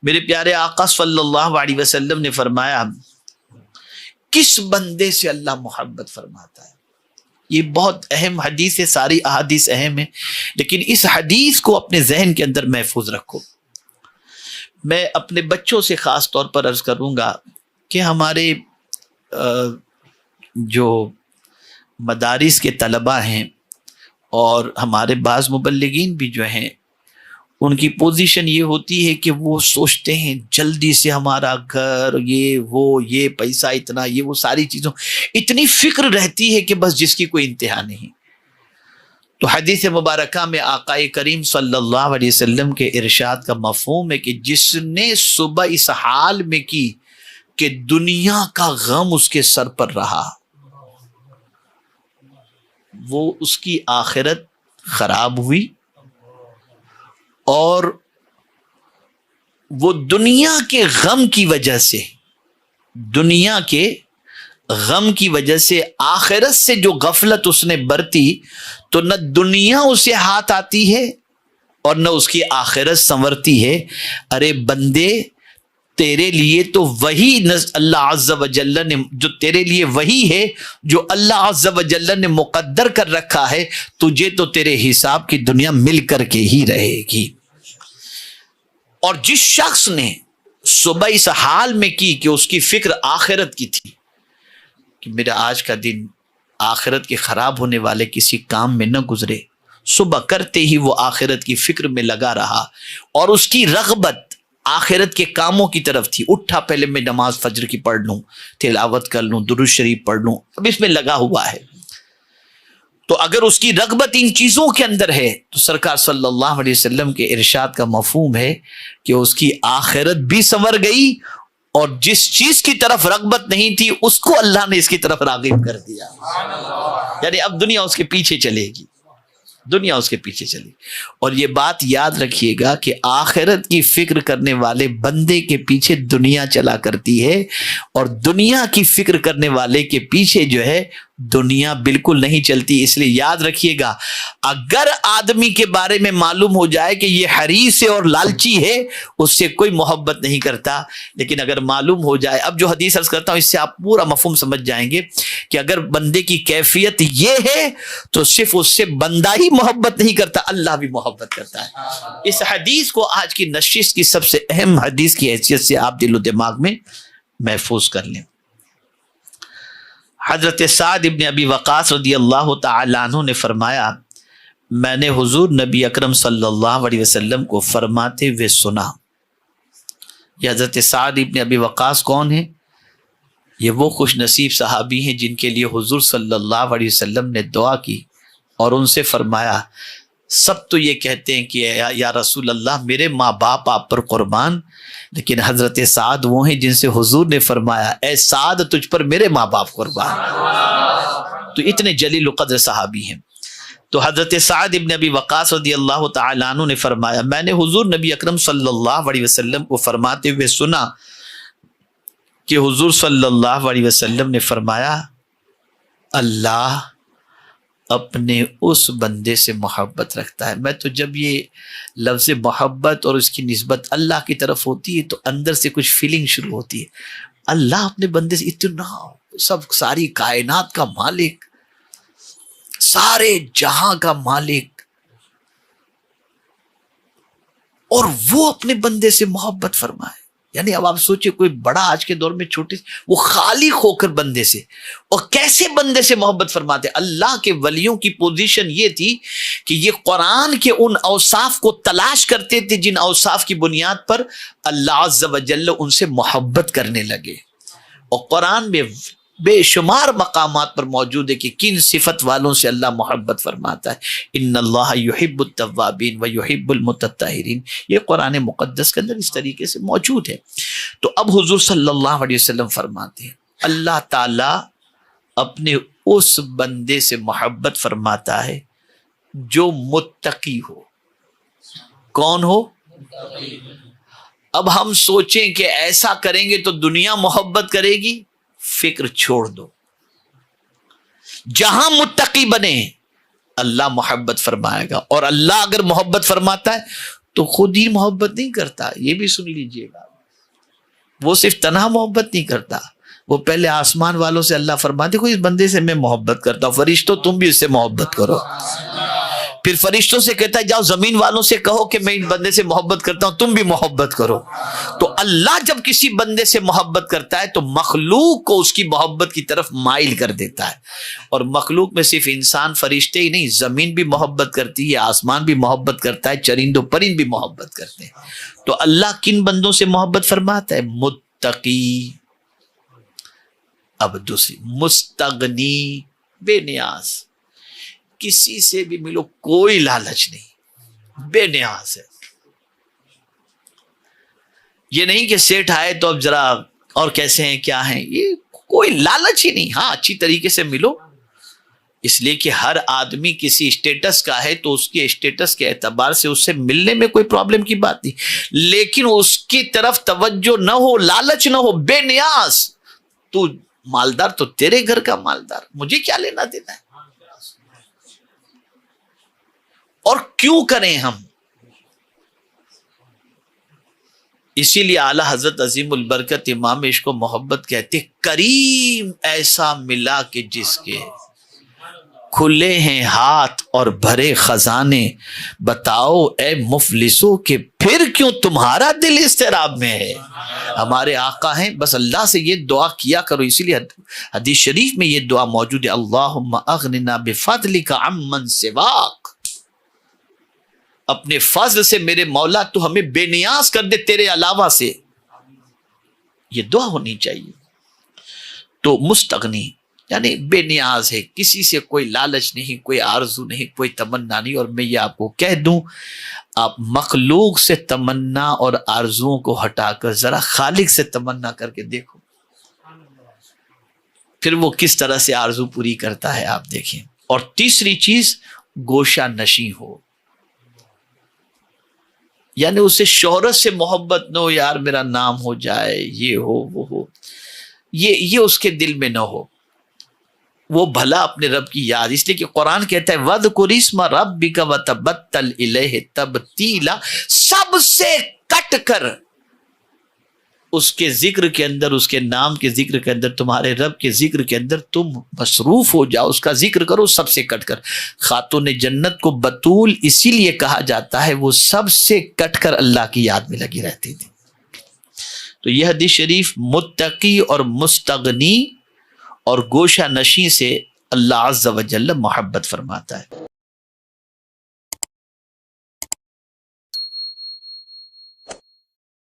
میرے پیارے آقا صلی اللہ علیہ وسلم نے فرمایا کس بندے سے اللہ محبت فرماتا ہے. یہ بہت اہم حدیث ہے، ساری احادیث اہم ہے، لیکن اس حدیث کو اپنے ذہن کے اندر محفوظ رکھو. میں اپنے بچوں سے خاص طور پر عرض کروں گا کہ ہمارے جو مدارس کے طلباء ہیں اور ہمارے بعض مبلغین بھی جو ہیں، ان کی پوزیشن یہ ہوتی ہے کہ وہ سوچتے ہیں جلدی سے ہمارا گھر، یہ پیسہ اتنا، یہ وہ ساری چیزوں، اتنی فکر رہتی ہے کہ بس جس کی کوئی انتہا نہیں. تو حدیث مبارکہ میں آقا کریم صلی اللہ علیہ وسلم کے ارشاد کا مفہوم ہے کہ جس نے صبح اس حال میں کی کہ دنیا کا غم اس کے سر پر رہا، وہ اس کی آخرت خراب ہوئی، اور وہ دنیا کے غم کی وجہ سے آخرت سے جو غفلت اس نے برتی، تو نہ دنیا اسے ہاتھ آتی ہے اور نہ اس کی آخرت سنورتی ہے. ارے بندے، تیرے لیے تو وہی اللہ عز و جل نے، جو تیرے لیے وہی ہے جو اللہ عز و جل نے مقدر کر رکھا ہے، تجھے تو تیرے حساب کی دنیا مل کر کے ہی رہے گی. اور جس شخص نے صبح اس حال میں کی کہ اس کی فکر آخرت کی تھی کہ میرا آج کا دن آخرت کے خراب ہونے والے کسی کام میں نہ گزرے، صبح کرتے ہی وہ آخرت کی فکر میں لگا رہا اور اس کی رغبت آخرت کے کاموں کی طرف تھی. اٹھا پہلے میں نماز فجر کی پڑھ لوں، تلاوت کر لوں، درود شریف پڑھ لوں، اب اس میں لگا ہوا ہے. تو اگر اس کی رغبت ان چیزوں کے اندر ہے تو سرکار صلی اللہ علیہ وسلم کے ارشاد کا مفہوم ہے کہ اس کی آخرت بھی سنور گئی، اور جس چیز کی طرف رغبت نہیں تھی اس کو اللہ نے اس کی طرف راغب کر دیا. یعنی اب دنیا اس کے پیچھے چلے گی، دنیا اس کے پیچھے چلی. اور یہ بات یاد رکھیے گا کہ آخرت کی فکر کرنے والے بندے کے پیچھے دنیا چلا کرتی ہے، اور دنیا کی فکر کرنے والے کے پیچھے جو ہے دنیا بالکل نہیں چلتی. اس لیے یاد رکھیے گا، اگر آدمی کے بارے میں معلوم ہو جائے کہ یہ حریص ہے اور لالچی ہے، اس سے کوئی محبت نہیں کرتا. لیکن اگر معلوم ہو جائے، اب جو حدیث عرض کرتا ہوں اس سے آپ پورا مفہوم سمجھ جائیں گے کہ اگر بندے کی کیفیت یہ ہے تو صرف اس سے بندہ ہی محبت نہیں کرتا، اللہ بھی محبت کرتا ہے. اس حدیث کو آج کی نشست کی سب سے اہم حدیث کی حیثیت سے آپ دل و دماغ میں محفوظ کر لیں. حضرت سعد ابن ابی وقاص رضی اللہ تعالی عنہ نے فرمایا، میں نے حضور نبی اکرم صلی اللہ علیہ وسلم کو فرماتے ہوئے سنا. یہ حضرت سعد ابن ابی وقاص کون ہیں؟ یہ وہ خوش نصیب صحابی ہیں جن کے لیے حضور صلی اللہ علیہ وسلم نے دعا کی اور ان سے فرمایا، سب تو یہ کہتے ہیں کہ یا رسول اللہ میرے ماں باپ آپ پر قربان، لیکن حضرت سعد وہ ہیں جن سے حضور نے فرمایا، اے سعد تجھ پر میرے ماں باپ قربان. تو اتنے جلیل القدر صحابی ہیں. تو حضرت سعد ابن ابی وقاص رضی اللہ تعالی عنہ نے فرمایا، میں نے حضور نبی اکرم صلی اللہ علیہ وسلم کو فرماتے ہوئے سنا کہ حضور صلی اللہ علیہ وسلم نے فرمایا، اللہ اپنے اس بندے سے محبت رکھتا ہے. میں تو جب یہ لفظ محبت اور اس کی نسبت اللہ کی طرف ہوتی ہے تو اندر سے کچھ فیلنگ شروع ہوتی ہے. اللہ اپنے بندے سے اتنا، سب ساری کائنات کا مالک، سارے جہاں کا مالک، اور وہ اپنے بندے سے محبت فرمائے. یعنی اب آپ سوچیں کوئی بڑا آج کے دور میں چھوٹی، وہ خالق ہو کر بندے سے، اور کیسے بندے سے محبت فرماتے. اللہ کے ولیوں کی پوزیشن یہ تھی کہ یہ قرآن کے ان اوصاف کو تلاش کرتے تھے جن اوصاف کی بنیاد پر اللہ عز و جل ان سے محبت کرنے لگے. اور قرآن میں بے شمار مقامات پر موجود ہے کہ کن صفت والوں سے اللہ محبت فرماتا ہے. ان اللہ یحب التوابین و یحب المتطہرین، یہ قرآن مقدس کے اندر اس طریقے سے موجود ہے. تو اب حضور صلی اللہ علیہ وسلم فرماتے ہیں، اللہ تعالی اپنے اس بندے سے محبت فرماتا ہے جو متقی ہو. کون ہو؟ اب ہم سوچیں کہ ایسا کریں گے تو دنیا محبت کرے گی، فکر چھوڑ دو. جہاں متقی بنے اللہ محبت فرمائے گا، اور اللہ اگر محبت فرماتا ہے تو خود ہی محبت نہیں کرتا، یہ بھی سن لیجئے گا. وہ صرف تنہا محبت نہیں کرتا، وہ پہلے آسمان والوں سے اللہ فرماتے کوئی اس بندے سے میں محبت کرتا ہوں، فرشتوں تم بھی اس سے محبت کرو. پھر فرشتوں سے کہتا ہے جاؤ زمین والوں سے کہو کہ میں ان بندے سے محبت کرتا ہوں، تم بھی محبت کرو. تو اللہ جب کسی بندے سے محبت کرتا ہے تو مخلوق کو اس کی محبت کی طرف مائل کر دیتا ہے. اور مخلوق میں صرف انسان فرشتے ہی نہیں، زمین بھی محبت کرتی ہے، آسمان بھی محبت کرتا ہے، چرند و پرند بھی محبت کرتے ہیں. تو اللہ کن بندوں سے محبت فرماتا ہے؟ متقی. اب دوسری مستغنی، بے نیاز، کسی سے بھی ملو کوئی لالچ نہیں، بے نیاز ہے. یہ نہیں کہ سیٹھ آئے تو اب ذرا اور کیسے ہیں کیا ہیں، یہ کوئی لالچ ہی نہیں. ہاں اچھی طریقے سے ملو، اس لیے کہ ہر آدمی کسی اسٹیٹس کا ہے تو اس کے اسٹیٹس کے اعتبار سے اس سے ملنے میں کوئی پرابلم کی بات نہیں، لیکن اس کی طرف توجہ نہ ہو، لالچ نہ ہو، بے نیاز. تو مالدار تو تیرے گھر کا مالدار، مجھے کیا لینا دینا ہے. اور کیوں کریں ہم؟ اسی لیے اعلیٰ حضرت عظیم البرکت امام عشق و محبت کہتے کریم ایسا ملا کہ جس کے کھلے ہیں ہاتھ اور بھرے خزانے، بتاؤ اے مفلسوں کہ پھر کیوں تمہارا دل اضطراب میں ہے. ہمارے آقا ہیں، بس اللہ سے یہ دعا کیا کرو. اسی لیے حدیث شریف میں یہ دعا موجود ہے، اللہم اغننا بفضلک عمن سواک. اپنے فضل سے میرے مولا تو ہمیں بے نیاز کر دے تیرے علاوہ سے. یہ دعا ہونی چاہیے. تو مستغنی یعنی بے نیاز ہے، کسی سے کوئی لالچ نہیں، کوئی آرزو نہیں، کوئی تمنا نہیں. اور میں یہ آپ کو کہہ دوں، آپ مخلوق سے تمنا اور آرزوؤں کو ہٹا کر ذرا خالق سے تمنا کر کے دیکھو، پھر وہ کس طرح سے آرزو پوری کرتا ہے آپ دیکھیں. اور تیسری چیز گوشہ نشیں ہو، یعنی اسے شہرت سے محبت نہ ہو، یار میرا نام ہو جائے، یہ ہو وہ ہو، یہ اس کے دل میں نہ ہو. وہ بھلا اپنے رب کی یاد، اس لیے کہ قرآن کہتا ہے وَذْكُرِ اسْمَ رَبِّكَ وَتَبَتَّلْ إِلَيْهِ تَبْتِيلًا. سب سے کٹ کر اس کے ذکر کے اندر، اس کے نام کے ذکر کے اندر، تمہارے رب کے ذکر کے اندر تم مصروف ہو جاؤ، اس کا ذکر کرو سب سے کٹ کر. خاتون جنت کو بطول اسی لیے کہا جاتا ہے، وہ سب سے کٹ کر اللہ کی یاد میں لگی رہتی تھی. تو یہ حدیث شریف متقی اور مستغنی اور گوشہ نشیں سے اللہ عز و جل محبت فرماتا ہے.